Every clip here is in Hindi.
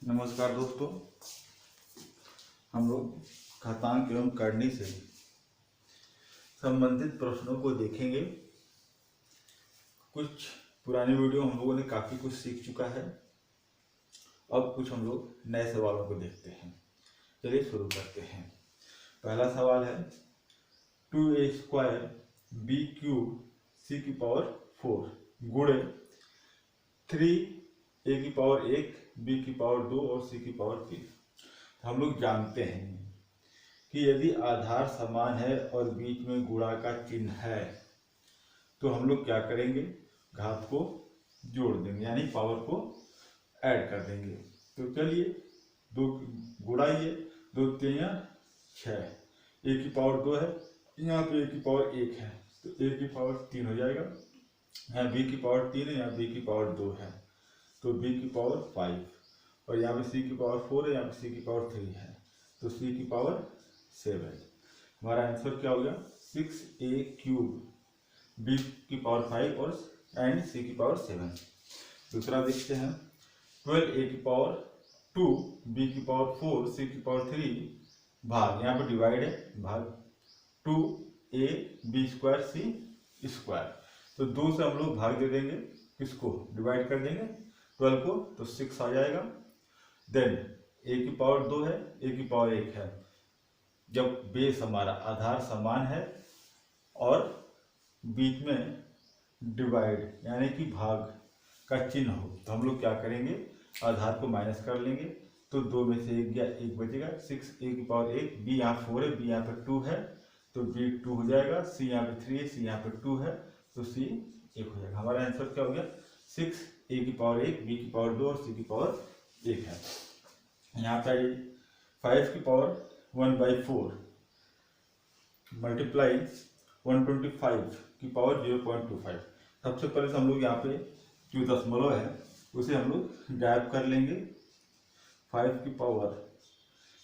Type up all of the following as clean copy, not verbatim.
नमस्कार दोस्तों, हम लोग घातांक एवं करनी से संबंधित प्रश्नों को देखेंगे। कुछ पुरानी वीडियो हम लोगों ने काफ़ी कुछ सीख चुका है। अब कुछ हम लोग नए सवालों को देखते हैं। चलिए शुरू करते हैं। पहला सवाल है 2a² b³ c⁴ गुणे 3a⁴1 b⁴2 और c⁴3। हम लोग जानते हैं कि यदि आधार समान है और बीच में गुणा का चिन्ह है तो हम लोग क्या करेंगे, घात को जोड़ देंगे, यानी पावर को ऐड कर देंगे। तो चलिए दो गुणाइए, 2 3 6, a⁴2 है, यहाँ पे a⁴1 है तो a⁴3 हो जाएगा। यहाँ b⁴3 है, यहाँ b⁴2 है तो b⁴5, और यहाँ पे c⁴4 है, यहाँ पे c⁴3 है तो c⁴7। हमारा आंसर क्या हो गया, 6a³ b⁵5 और c⁴7। दूसरा देखते हैं 12a⁴2 b⁴4 c⁴3 भाग, यहाँ पे डिवाइड है, भाग 2ab² c²। तो 2 से हम लोग भाग दे देंगे, किसको डिवाइड कर देंगे, 12 को, तो 6 आ जाएगा। देन a⁴2 है, a⁴1 है। जब बेस हमारा आधार समान है और बीच में डिवाइड यानी कि भाग का चिन्ह हो तो हम लोग क्या करेंगे, आधार को माइनस कर लेंगे। तो 2 में से 1 गया, 1 बचेगा। 6 a⁴1, b यहाँ 4 है, b यहाँ पे 2 है तो b 2 हो जाएगा। c यहाँ पे 3 है, c यहाँ पे 2 है तो c 1 हो जाएगा। हमारा आंसर क्या हो गया, 6 a⁴1 b⁴2 और c⁴1 है। यहाँ पे 5⁴1/4 मल्टीप्लाई 125 की पावर 0.25। सबसे पहले तो हम लोग यहाँ पे जो दशमलव है उसे हम लोग गायब कर लेंगे। 5⁴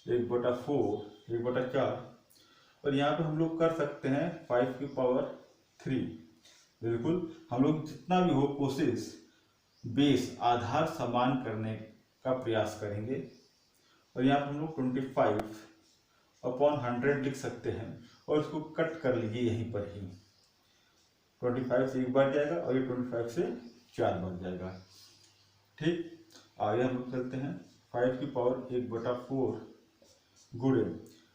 1/4 1/4, और यहाँ पे हम लोग कर सकते हैं 5⁵3। बिल्कुल हम लोग जितना भी हो कोशिश बेस आधार समान करने का प्रयास करेंगे। और यहाँ पर हम लोग 25/100 लिख सकते हैं और इसको कट कर लीजिए यहीं पर ही। 25 से 1 बार जाएगा और ये 25 से 4 बार जाएगा। ठीक, आगे हम लोग चलते हैं 5⁴1/4 गुणे।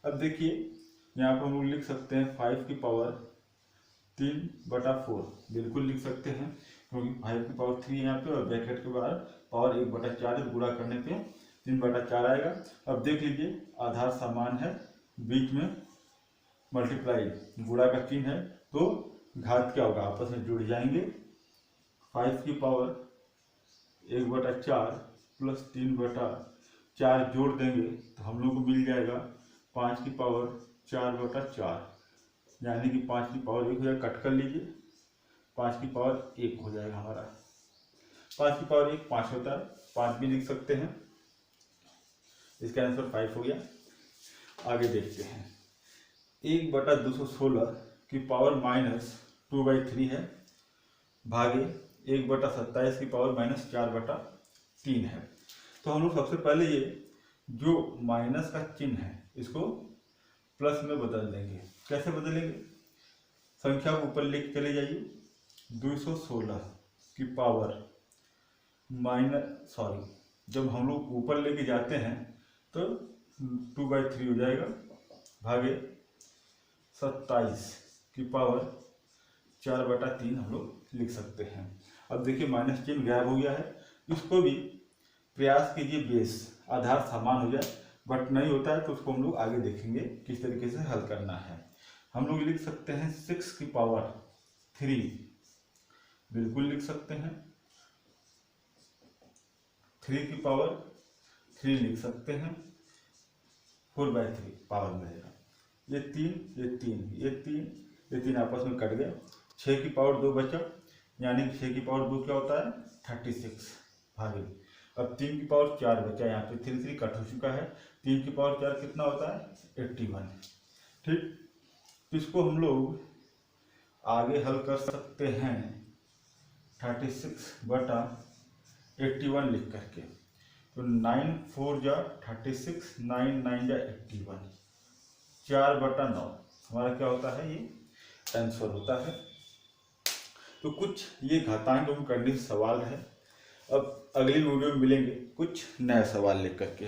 अब देखिए यहाँ पर हम लोग लिख सकते हैं 5⁴3/4, बिल्कुल लिख सकते हैं क्योंकि 5⁵3 यहाँ पे और ब्रैकेट के बाहर पावर 1/4 गुणा करने पे 3/4 आएगा। अब देख लीजिए आधार समान है, बीच में मल्टीप्लाई गुणा का चिन्ह है तो घात क्या होगा, आपस में जुड़ जाएंगे। 5⁴1/4 प्लस 3/4 जोड़ देंगे तो हम लोग को मिल जाएगा 5⁴4/4, यानी कि 5⁴1 हो जाएगा। कट कर लीजिए, 5⁴1 हो जाएगा हमारा। 5⁴1 5 होता है, 5 भी लिख सकते हैं। इसका आंसर 5 हो गया। आगे देखते हैं 1/216 की पावर -2/3 है, भागे 1/27 की पावर -4/3 है। तो हम लोग सबसे पहले ये जो माइनस का चिन्ह है इसको प्लस में बदल देंगे। कैसे बदलेंगे, संख्या को ऊपर लेके चले जाइए। 216 की पावर जब हम लोग ऊपर लेके जाते हैं तो 2/3 हो जाएगा, भागे 27 की पावर 4/3 हम लोग लिख सकते हैं। अब देखिए माइनस चिन्ह गायब हो गया है। इसको भी प्रयास कीजिए बेस आधार समान हो जाए, बट नहीं होता है तो उसको हम लोग आगे देखेंगे किस तरीके से हल करना है। हम लोग लिख सकते हैं 6⁵, बिल्कुल लिख सकते हैं। 3⁵ लिख सकते हैं, 4/3 पावर में रहेगा। ये 3 आपस में कट गया। 6⁵2 बचा, यानी 6⁵2 क्या होता है, 36 भागे। अब 3⁵4 बचा, यहाँ पे 3 कट हो चुका है। 3⁵4 कितना होता है, 81। ठीक, इसको हम लोग आगे हल कर सकते हैं 36/81 लिख करके। तो 9 4 जा 36, 9 9 जा 81, 4/9 हमारा क्या होता है, ये आंसर होता है। तो कुछ ये घातांक एवं करने सवाल है। अब अगली वीडियो में मिलेंगे कुछ नया सवाल लेकर के।